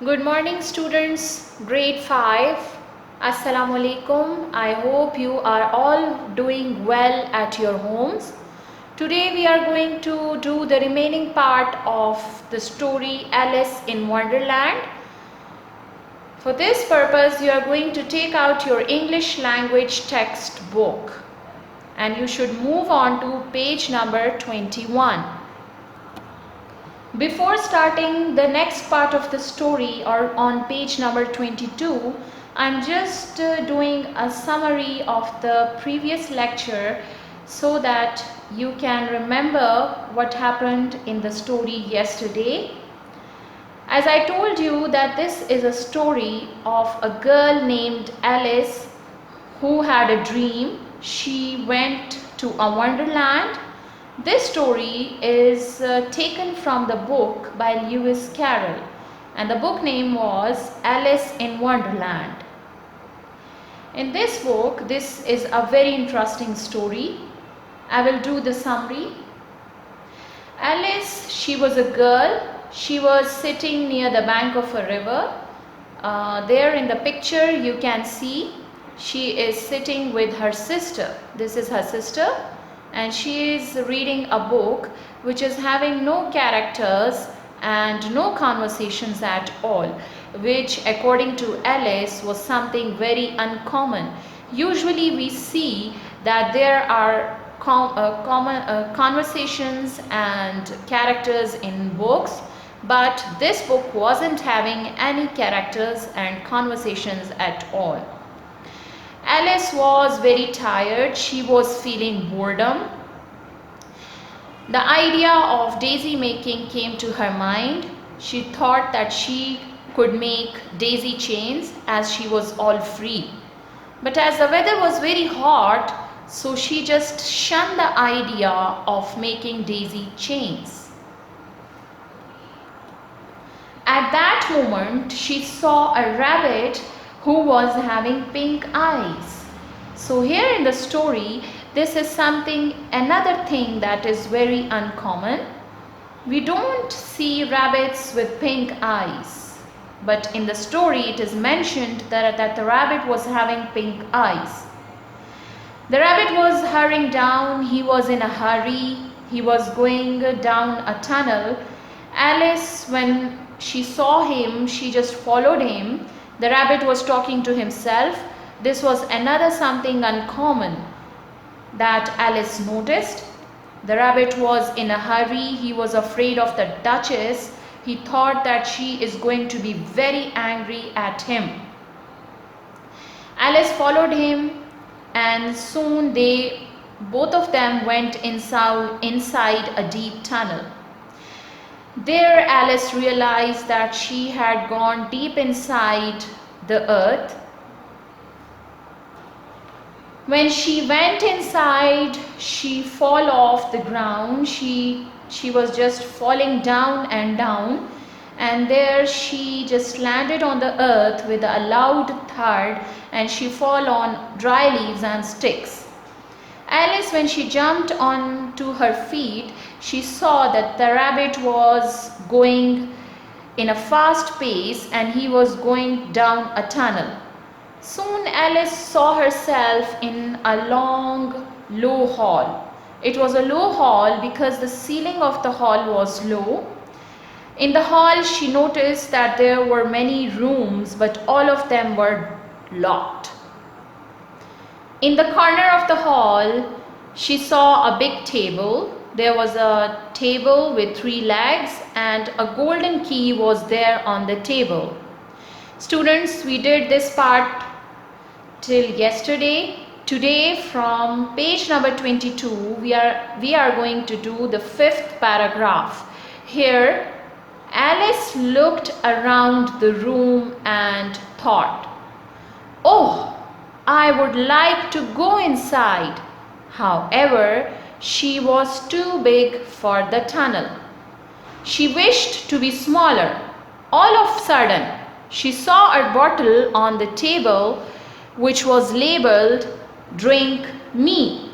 Good morning students, grade 5. Assalamu alaikum. I hope you are all doing well at your homes. Today we are going to do the remaining part of the story Alice in Wonderland. For this purpose you are going to take out your English language textbook and you should move on to page number 21. Before starting the next part of the story or on page number 22, I'm just doing a summary of the previous lecture so that you can remember what happened in the story yesterday. As I told you that this is a story of a girl named Alice who had a dream. She went to a wonderland. This story is taken from the book by Lewis Carroll and the book name was Alice in Wonderland. In this book, this is a very interesting story. I will do the summary. Alice, she was a girl. She was sitting near the bank of a river. There in the picture you can see she is sitting with her sister. This is her sister. And she is reading a book which is having no characters and no conversations at all, which according to Alice was something very uncommon. Usually we see that there are conversations and characters in books, but this book wasn't having any characters and conversations at all. Alice was very tired. She was feeling boredom. The idea of daisy making came to her mind. She thought that she could make daisy chains as she was all free. But as the weather was very hot, so she just shunned the idea of making daisy chains. At that moment, she saw a rabbit who was having pink eyes. So here in the story, this is another thing that is very uncommon. We don't see rabbits with pink eyes, but in the story it is mentioned that the rabbit was having pink eyes. The rabbit was hurrying down. He was in a hurry. He was going down a tunnel. Alice, when she saw him, she just followed him. The rabbit was talking to himself. This was another something uncommon that Alice noticed. The rabbit was in a hurry. He was afraid of the Duchess. He thought that she is going to be very angry at him. Alice followed him and soon both of them went inside a deep tunnel. There Alice realized that she had gone deep inside the earth. When she went inside, she fell off the ground. She was just falling down and down, and there she just landed on the earth with a loud thud, and she fell on dry leaves and sticks. Alice, when she jumped onto her feet, she saw that the rabbit was going in a fast pace and he was going down a tunnel. Soon Alice saw herself in a long, low hall. It was a low hall because the ceiling of the hall was low. In the hall, she noticed that there were many rooms, but all of them were locked. In the corner of the hall, she saw a big table. There was a table with 3 legs and a golden key was there on the table. Students, we did this part till yesterday. Today from page number 22, we are going to do the 5th paragraph. Here, Alice looked around the room and thought, "Oh, I would like to go inside." However, she was too big for the tunnel. She wished to be smaller. All of a sudden, she saw a bottle on the table which was labeled "Drink Me."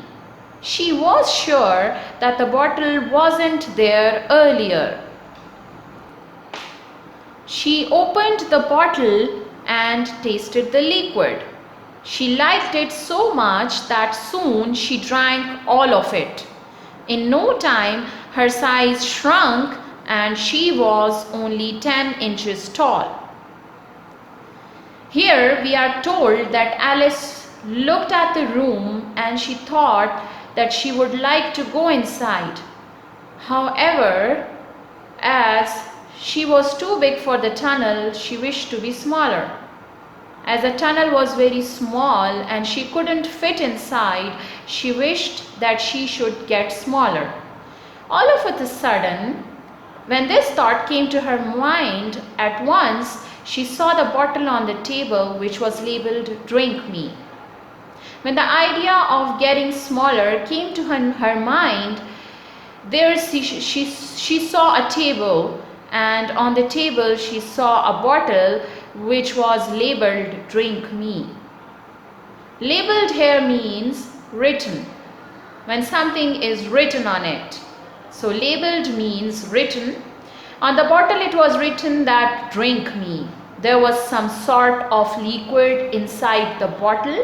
She was sure that the bottle wasn't there earlier. She opened the bottle and tasted the liquid. She liked it so much that soon she drank all of it. In no time, her size shrunk and she was only 10 inches tall. Here we are told that Alice looked at the room and she thought that she would like to go inside. However, as she was too big for the tunnel, she wished to be smaller. As the tunnel was very small and she couldn't fit inside, she wished that she should get smaller. All of a sudden, when this thought came to her mind, at once she saw the bottle on the table which was labeled "Drink Me." When the idea of getting smaller came to her mind, there she saw a table, and on the table she saw a bottle which was labeled "Drink Me." Labeled here means written, when something is written on it. So labeled means written. On the bottle it was written that "Drink Me." There was some sort of liquid inside the bottle,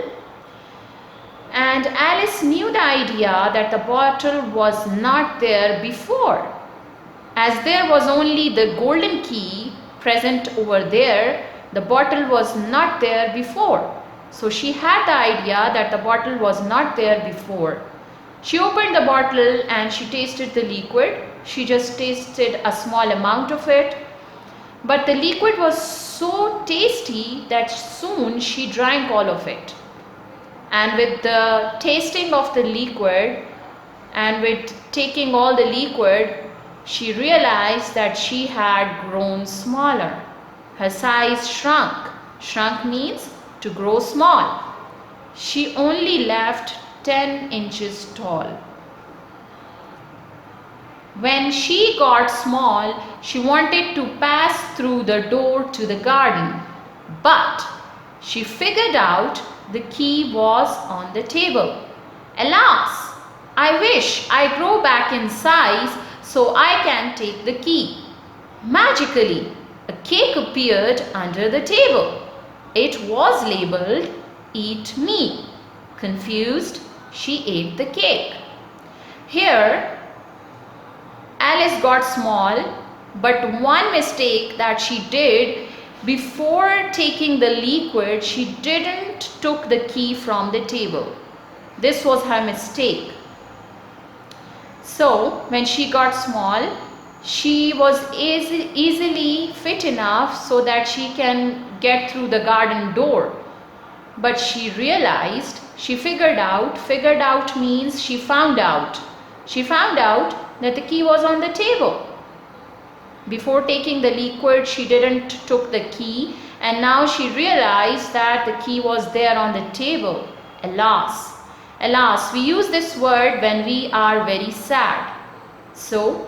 and Alice knew the idea that the bottle was not there before. As there was only the golden key present over there, the bottle was not there before. So she had the idea that the bottle was not there before. She opened the bottle and she tasted the liquid. She just tasted a small amount of it. But the liquid was so tasty that soon she drank all of it. And with the tasting of the liquid and with taking all the liquid, she realized that she had grown smaller. Her size shrunk. Shrunk means to grow small. She only left 10 inches tall. When she got small, she wanted to pass through the door to the garden, but she figured out the key was on the table. Alas, I wish I grow back in size so I can take the key. Magically, a cake appeared under the table. It was labeled "Eat Me." Confused, she ate the cake. Here, Alice got small, but one mistake that she did, before taking the liquid, she didn't took the key from the table. This was her mistake. So when she got small, she was easily fit enough so that she can get through the garden door. But she realized, figured out means she found out. She found out that the key was on the table. Before taking the liquid, she didn't took the key, and now she realized that the key was there on the table. Alas. Alas, we use this word when we are very sad. So,